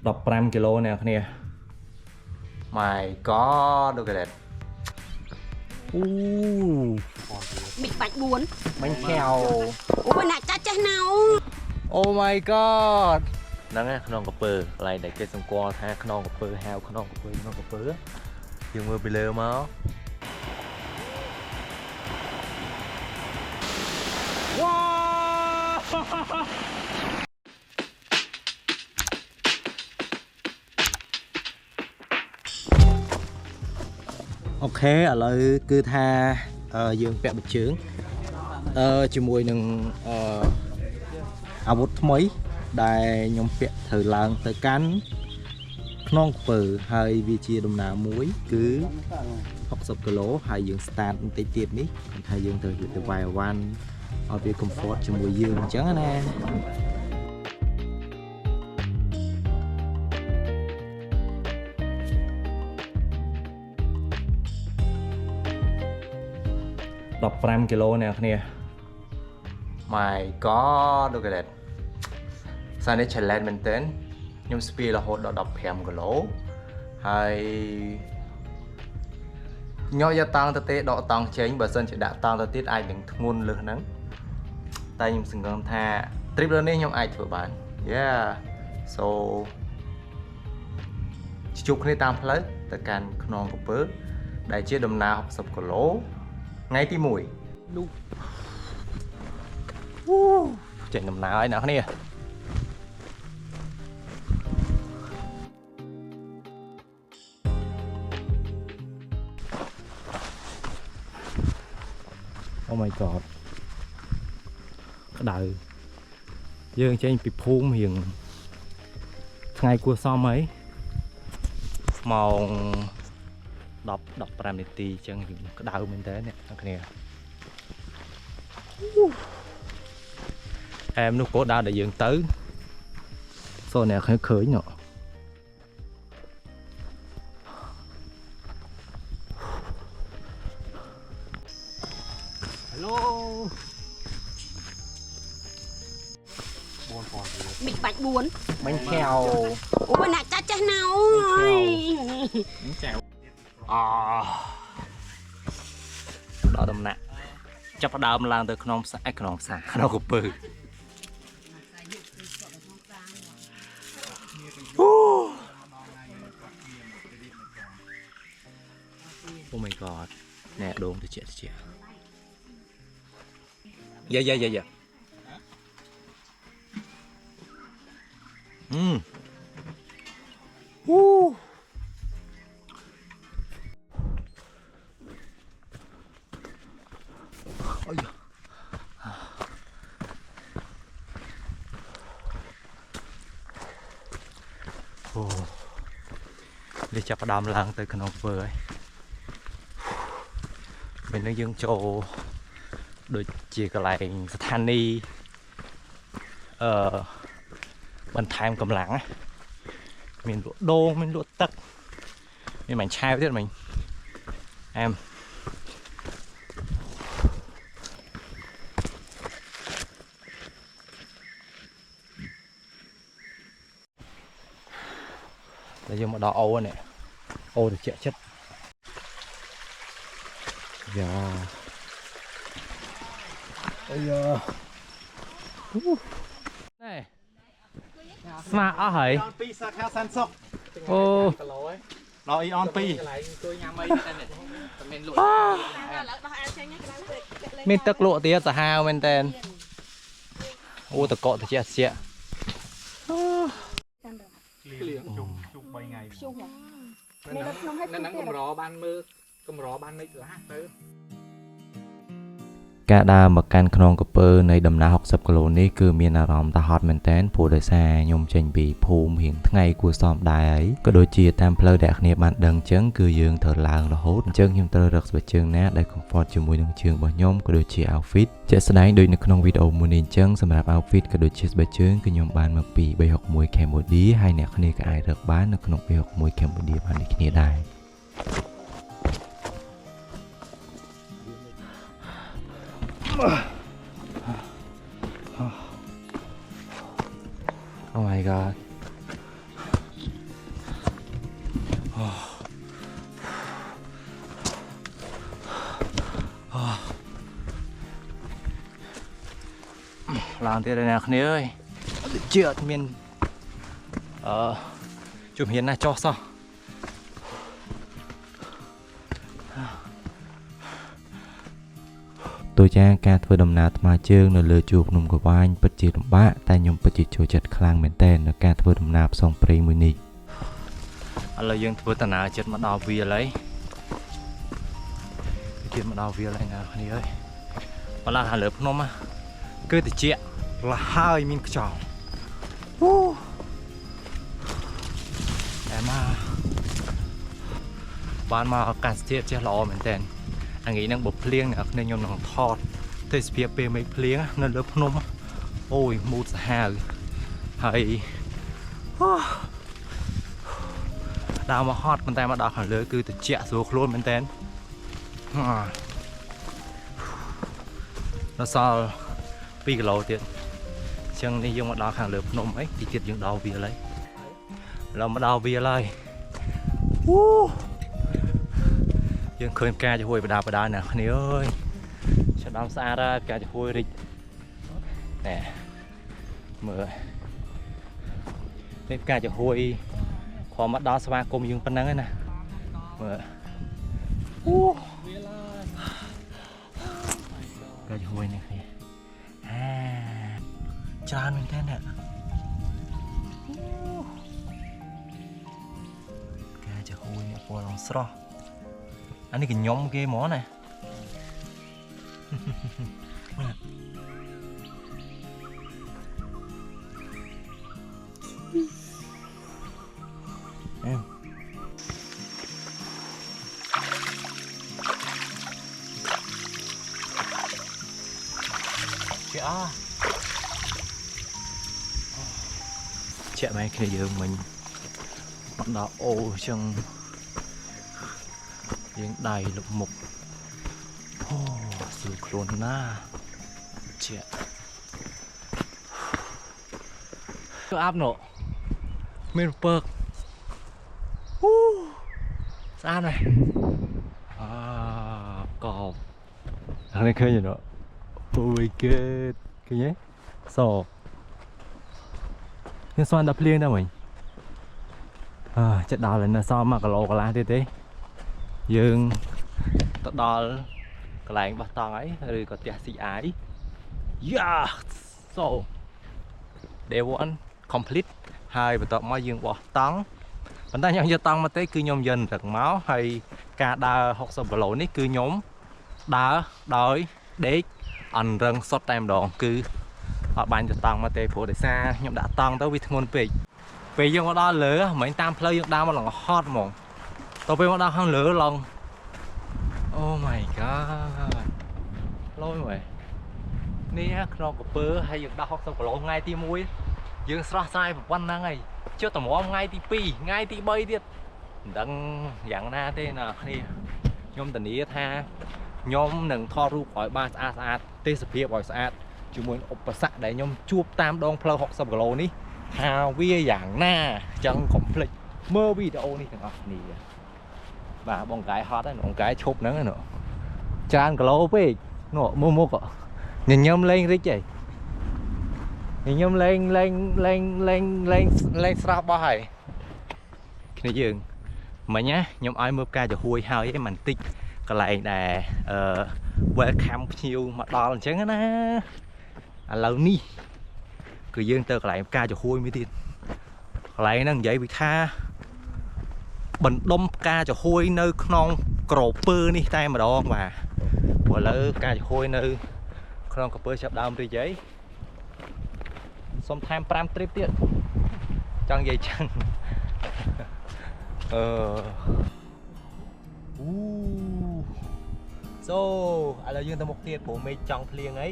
15 គីឡូអ្នកគ្នា My God look at that អូមីបាច់4បាញ់ខែវ អូណាចាស់ចាស់ណៅ Oh my God ហ្នឹងឯងខ្នងកពើកន្លែងដែលគេសម្គាល់ថាខ្នងកពើហៅខ្នងកពើយើងមើលពីលើមកវ៉ាអូខេឥឡូវគឺថាយើងពាក់បិទជើងជាមួយនឹងអាវុធថ្មីដែលខ្ញុំពាក់ត្រូវឡើងទៅកាន់ខ្នងពើហើយវាជាដំណើរមួយគឺ60គីឡូហើយយើង start បន្តិចទៀតនេះគាត់ថាយើងត្រូវទៅវាយអវ៉ាន់ឲ្យវា comfort ជាមួយយើងអញ្ចឹងណា15គីឡូអ្នកគ្នា My God look at that សារនេះ challenge មែនទែនខ្ញុំស្ពីរហូតដល់15គីឡូហើយញ៉យកតាំងទៅទេដកតង់ចេញបើសិនជាដាក់តង់ទៅទៀតអាចនឹងធ្ងន់លើសហ្នឹងតែខ្ញុំសង្ឃឹមថា trip លើនេះខ្ញុំអាចធ្វើបាន Yeah so ជួបគ្នាតាមផ្លូវទៅកាន់ខ្នងក្រពើដែលជាដំណើរ60គីឡូថ្ងៃទី1ចេញដំណើរហើយអ្នកគ្នាOh my God ក្តៅយើងចេញពីភូមិរៀងថ្ងៃគួរសមហើយម៉ោង10-15នាទីអញ្ចឹងក្តៅមែនតើអ្នកគ្នាអែមនោះក៏ដើរដែលយើងទៅសូអ្នកឃើញណ៎មីបាច់4បាញ់ខែវ អូណាចាស់ចាស់ណៅដល់ដំណាក់ចាប់ផ្ដើមឡើងទៅក្នុងផ្សារក្នុងកពើOh my God ណែដងទៅជាយ៉ាអូយនេះចាប់ផ្ដើមឡើងទៅក្នុងពើហើយពេលនេះយើងចូលដូចជាកន្លែងស្ថានីយ៍បន្ថែមកម្លាំងមានលក់ដូងមានលក់ទឹកមានបាញ់ឆាវទៀតមិញអែមតែយើងមកដល់អូនេះអូត្រជាក់ចិត្តយ៉ាអូយ៉ាណែស្មាអស់ហើយ2សាខាសានសុក អូដល់អ៊ីអន2មានទឹកលក់ទៀតសាហាវមែនតើអូតកកត្រជាក់ជុំ3ថ្ងៃភ្យុះនឹងកម្របានមើលកម្របានមិនឡាទៅ ការដើរមកកាន់ខ្នងក្រពើនៃដំណើរ60គីឡូនេះគឺមានអារម្មណ៍ថាហត់មែនតើព្រោះដោយសារខ្ញុំចេញពីភូមិរៀងថ្ងៃគួរសមដែរហើយក៏ដូចជាតាមផ្លូវដែលគ្នាបានដឹងអញ្ចឹងគឺយើងត្រូវឡើងរហូតអញ្ចឹងខ្ញុំត្រូវរកស្បែកជើងណាដែល comfort ជាមួយនឹងជើងរបស់ខ្ញុំក៏ដូចជា outfit ជាក់ស្ដែងដូចនៅក្នុងវីដេអូមួយនេះអញ្ចឹងសម្រាប់ outfit ក៏ដូចជាស្បែកជើងគឺខ្ញុំបានមកពី 361 Cambodia ហើយអ្នកគ្នាក៏អាចរកបាននៅក្នុង 361 Cambodia បានដូចគ្នាដែរOh my God làm thế này nè khné ơi chưa miền chụp hiện này cho sao tôi cha caធ្វើដំណើរថ្មើរជើងនៅលើជួរភ្នំក្រវាញពិតជាលំបាកតែខ្ញុំពិតជាចូលចិត្តខ្លាំងមែនទែននៅការធ្វើដំណើរផ្សងព្រេងមួយនេះឥឡូវយើងធ្វើដំណើរចិត្តមកដល់វាលហើយទៀតមកដល់វាលហើយណាគ្នាអើយមកឡើងខាងលើភ្នំគឺត្រជាក់លះហើយមានខ្យល់តែមកបានមកអាកាសធាតុចេះល្អមែនទែនអាងីហ្នឹងបើភ្លៀងអ្នកគ្នាខ្ញុំនឹងថតទេសភាពពេលមេឃភ្លៀងនៅលើភ្នំអូយមូតសាហាវហើយដើរមកហត់ប៉ុន្តែមកដល់ខាងលើគឺត្រជាក់ស្រួលខ្លួនមែនទែនដល់សល់2គីឡូទៀតអញ្ចឹងនេះយើងមកដល់ខាងលើភ្នំអីទីទៀតយើងដល់វាលហើយเราមកដល់វាលហើយយើងឃើញផ្កាចំហួយបដាបដាណាគ្នាអើយឆ្ដំស្អាតហើយផ្កាចំហួយរីកណែមើលនេះផ្កាចំហួយខំមកដល់ស្វាគមន៍យើងប៉ុណ្ណឹងណាមើលផ្កាចំហួយនេះគ្នាច្រើនមែនទេណាផ្កាចំហួយនេះពណ៌រងស្រស់អានេះកញ្ញុំគេហ្មងណាជាក់មែនគ្នាយើងមិញមកដល់អូចឹងយើងដៃលុបមុខអូស្រួលខ្លួនណាជាក់ទៅអាប់ណូមានពើកស្អាតណាស់កោបអានេះឃើញទេអូយគេឃើញទេសខ្ញុំស្មានដល់ភ្លៀងដែរមិញចិត្តដល់ហើយនៅសល់1គីឡូកន្លះទៀតទេយើងទៅដល់កន្លែងបោះតង់ហើយឬក៏ផ្ទះស៊ីអាយ so day 1 complete ហើយបន្ទាប់មកយើងបោះតង់ប៉ុន្តែខ្ញុំយកតង់មកទេគឺខ្ញុំយករឹកមកហើយការដើរ60គីឡូនេះគឺខ្ញុំដើរដោយដេកអន់រឹងសុទ្ធតែម្ដងគឺអត់បាញ់ទៅតង់មកទេព្រោះដោយសារខ្ញុំដាក់តង់ទៅវាធ្ងន់ពេកពេលយើងមកដល់លើមិនតាមផ្លូវយើងដើរមកឡងហត់ហ្មងទៅពេលមកដល់ខាងលើឡង Oh my god លយមើលនេះក្នុងកពើហើយយើងដល់60គីឡូថ្ងៃទី1យើងស្រស់ស្រាយប៉ុណ្ណឹងហើយចុះតម្រាំថ្ងៃទី2ថ្ងៃទី3ទៀតមិនដឹងយ៉ាងណាទេណាគ្នាខ្ញុំធានាថាខ្ញុំនឹងថតរូបឲ្យបានស្អាតទេសភាពឲ្យស្អាតជាមួយឧបសគ្គដែលខ្ញុំជួបតាមដងផ្លូវ60គីឡូនេះថាវាយ៉ាងណាចឹងកុំភ្លេចមើលវីដេអូនេះទាំងអស់គ្នាបាទបងកាយហត់ហើយបងកាយឈប់ហ្នឹងច្រើនគីឡូពេកនោះមុខញញឹមលេងរិចហីញញឹមលេងស្រស់បោះហើយគ្នាយើងមិញណាខ្ញុំឲ្យមើលផ្កាចំហួយហើយឯងមិនតិចកន្លែងដែលwelcome ភ្ញៀវមកដល់អញ្ចឹងណាឥឡូវនេះគឺយើងទៅកន្លែងផ្កាចំហួយមួយទៀតកន្លែងហ្នឹងនិយាយពីថាបណ្ដុំផ្កាចំហួយនៅក្នុងក្រពើនេះតែម្ដងបាទព្រោះឥឡូវផ្កាចំហួយនៅក្នុងក្រពើចាប់ដើមរីកហើយសុំថែម5 trip ទៀតចង់និយាយចឹងso ឥឡូវយើងទៅមុខទៀតព្រោះមេឃចង់ភ្លៀងអី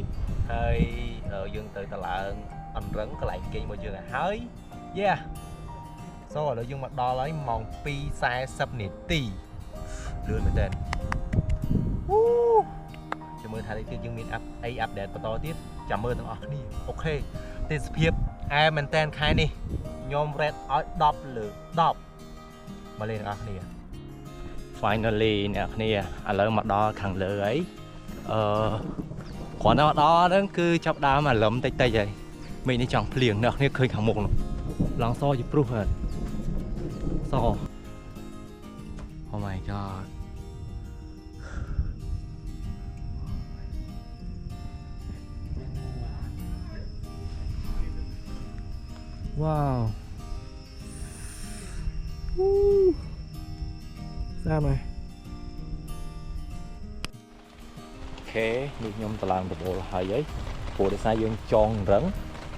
ហើយយើងទៅតឡើងអន្រឹងកន្លែងគេងរបស់យើងហើយ yeah so ឥឡូវយើងមកដល់ហើយម៉ោង 2:40 នាទីលឿនមែនតើចាំមើលថានេះទៀតយើងមានអីអាប់ដេតបន្តទៀតចាំមើលទាំងអស់គ្នាអូខេទេសភាពអែមែនតើខែនេះខ្ញុំ rate ឲ្យ10 លើ 10 มาเล่นอ่ะนี่ finally เนี่ยนี่ឥឡូវមកដល់ខាងលើហើយគ្រាន់តែមកដល់ហ្នឹងគឺចាប់ដើមអាលឹមតិចតិចហើយមេឃនេះចង់ភ្លៀងអ្នកនេះឃើញខាងមុខនោះឡងសជាព្រោះហ្នឹងស Oh my god wow សាមហើយ អូខេនេះខ្ញុំតឡើងដំបូលហើយព្រោះដោយសារយើងចងរឹង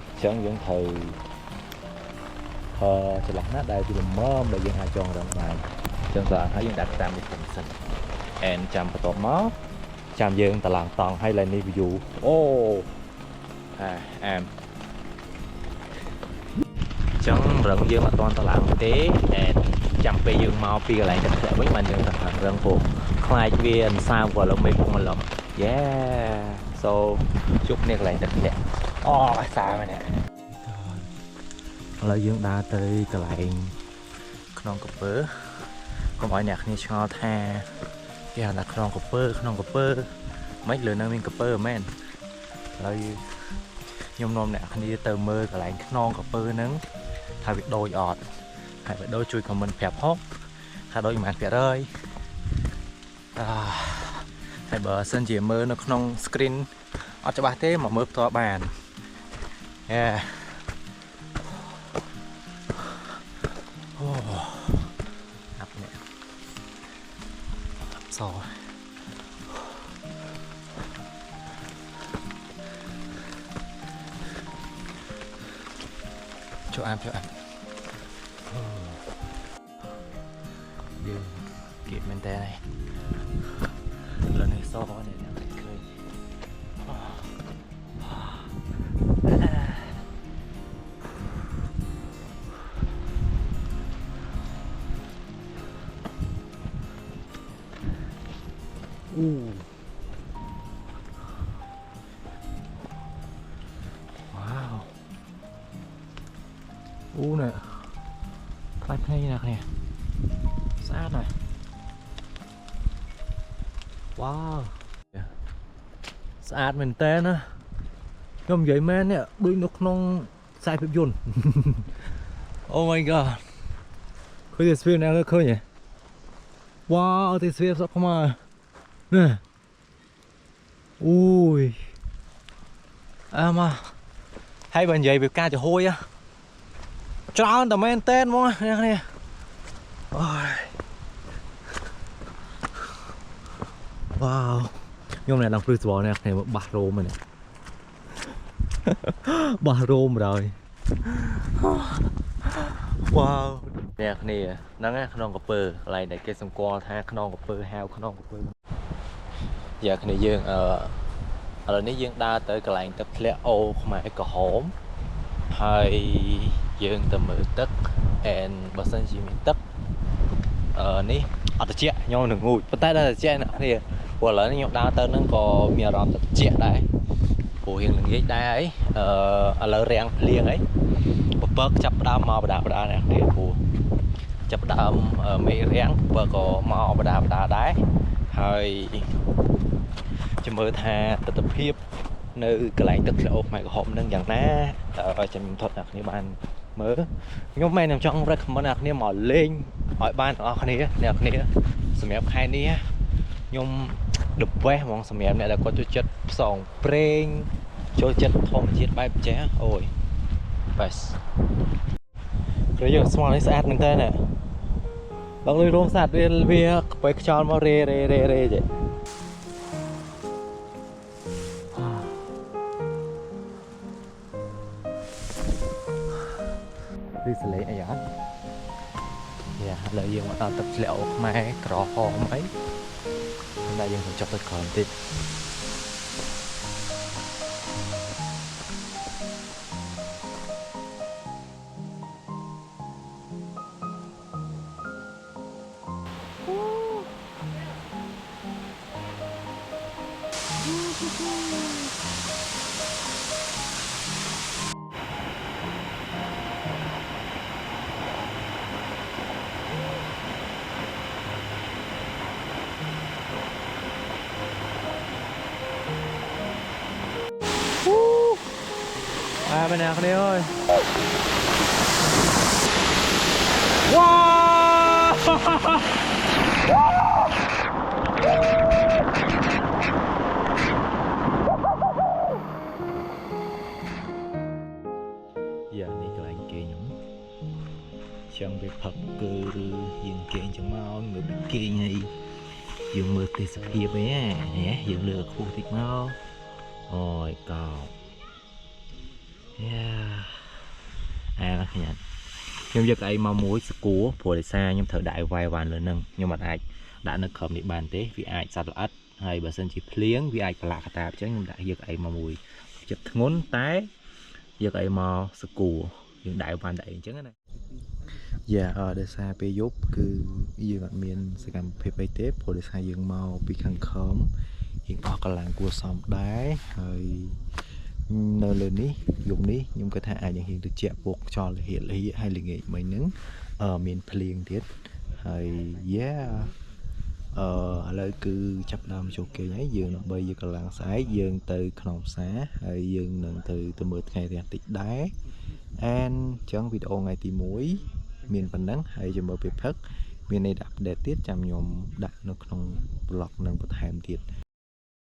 អញ្ចឹងយើងត្រូវចន្លោះណាដែលវាល្មមដែលយើងអាចចងរឹងបានអញ្ចឹងតឡើងហើយយើងដាក់តាមនេះសិនand ចាំបន្ទាប់មកចាំយើងតឡើងតង់ហើយឡើយនេះ view អូអាមអញ្ចឹងរឹងយើងអត់ទាន់តឡើងទេ and ចាំពេលយើងមកពីកន្លែងទឹកធ្លាក់វិញបានយើងតឡើងរឹងព្រោះខ្លាចវាអន្សាវក៏លំមេពុកមកលំYeah so ជួបគ្នាកន្លែងទឹកធ្លាក់អូសាមែនទេឥឡូវយើងដើរទៅកន្លែងក្នុងកំពើកុំឲ្យអ្នកគ្នាឆ្ងល់ថាគេហៅថាក្នុងកំពើមិនលើនៅមានកំពើមែនឥឡូវខ្ញុំនាំអ្នកគ្នាទៅមើលកន្លែងក្នុងកំពើហ្នឹងថាវាដូចអត់ហើយបើដូចជួយ comment ប្រាប់ហូបថាដូចប៉ុន្មាន%ហើយបើសិនជាមើលនៅក្នុង screen អត់ច្បាស់ទេមកមើលផ្ទាល់បានអូអាប់នេះសចូលអាប់យើងគៀបមែនតើនេះលើនេះសនេះអ្នកឃើញអូនេះខ្លាចភ្នែកណាស់នេះស្អាតណាស់វ៉ាវស្អាតមែនតើណាខ្ញុំនិយាយមែននេះដូចនៅក្នុងខ្សែភាពយន្ត Oh my god ឃើញតែស្វៀវណាឃើញហ៎វ៉ាវតែស្វៀវសក់ខ្មៅនេះអូយមកហើយបើនិយាយពីការចំហួយច្រើនតែមែនតើហ្មងអ្នកនេះអូយវ៉ាវខ្ញុំអ្នកឡើងព្រឹសស្បល់អ្នកនេះបាសរោមហ្នឹងបាសរោមហើយវ៉ាវអ្នកនេះហ្នឹងក្នុងកំពើកន្លែងដែលគេសម្គាល់ថាក្នុងកំពើហៅក្នុងកំពើយ៉ាគ្នាយើងឥឡូវនេះយើងដើរទៅកន្លែងទឹកធ្លាក់អូខ្មែរក្រហមហើយយើងទៅមើលទឹក and បើសិនជាមានទឹកនេះអត់ត្រជាក់ខ្ញុំនឹងងូតប៉ុន្តែដល់ត្រជាក់អ្នកគ្នាព្រោះឥឡូវនេះខ្ញុំដើរទៅហ្នឹងក៏មានអារម្មណ៍ត្រជាក់ដែរព្រោះរៀងល្ងាចដែរហើយឥឡូវរាំងភ្លៀងហើយពើចាប់ផ្ដើមមកបដាអ្នកគ្នាព្រោះចាប់ផ្ដើមមេរាំងពើក៏មកបដាដែរហើយចាំមើលថាទស្សនភាពនៅកន្លែងទឹកធ្លាក់អូខ្មែរក្រហមហ្នឹងយ៉ាងណាតើឲ្យខ្ញុំថតអ្នកគ្នាបានមើលខ្ញុំមែនខ្ញុំចង់ recommend អ្នកគ្នាមកលេងឲ្យបានទាំងអស់គ្នាអ្នកគ្នាសម្រាប់ខែនេះខ្ញុំ the best ហ្មងសម្រាប់អ្នកដែលគាត់ចូលចិត្តផ្សងព្រេងចូលចិត្តធម្មជាតិបែបចេះអូយ best ព្រោះយើងស្មោះនេះស្អាតមែនតើណាបងលុយរោមស្អាតវាក្បែរខ្យល់មករេចេះឬសលេងអីអត់យ៉ាឥឡូវយើងមកដល់ទឹកធ្លាក់អូខ្មែរក្រហមអីតែយើងទៅចុះទៅក្រោយបន្តិច ไปนะคนนี้เอ้ยว้าวนี่ก็anh kê nhúng trong việc thật cơ dừng kê trong máu người bị kê này dừng mưa tê sập kia bé nhé dừng lừa khu thịt máu ôi còn nó khá nhận nhưng giờ ấy mà muối cú phổ để xa nhưng thở đại vai vàn lớn nâng nhưng mà ai đã nâng khẩm địa bàn tế vì ai sạt lật hay bà sân chỉ liếng vì ai cả lạ tạp chứ nhưng đại giờ ấy mà mùi chật ngốn tái giờ ấy mà cú những đại van đại chứ này dạ ở đây xa pe giúp cứ như bạn miền sẽ làm pe tép phổ để xa dương màu bị khăn khóm hiện ở cái làng của xóm đá rồi nơi lên ní dùng ní nhưng cái thà những hiện được chẹt buộc cho là hiện lý hay là nghệ mấy nứng ở miền Pleiên tiết rồi lại cứ chấp đam chỗ kia nhảy dương nó bây giờ cái làng sái dương từ khổng xá hay dương nâng từ 10 ngày thì tịch đá an chẳng video ngày thì muối miền phần nắng hay cho mở bếp phất miền này đạp để tiết chăm nhom đặt nó không lọt nâng bật hàm thiệt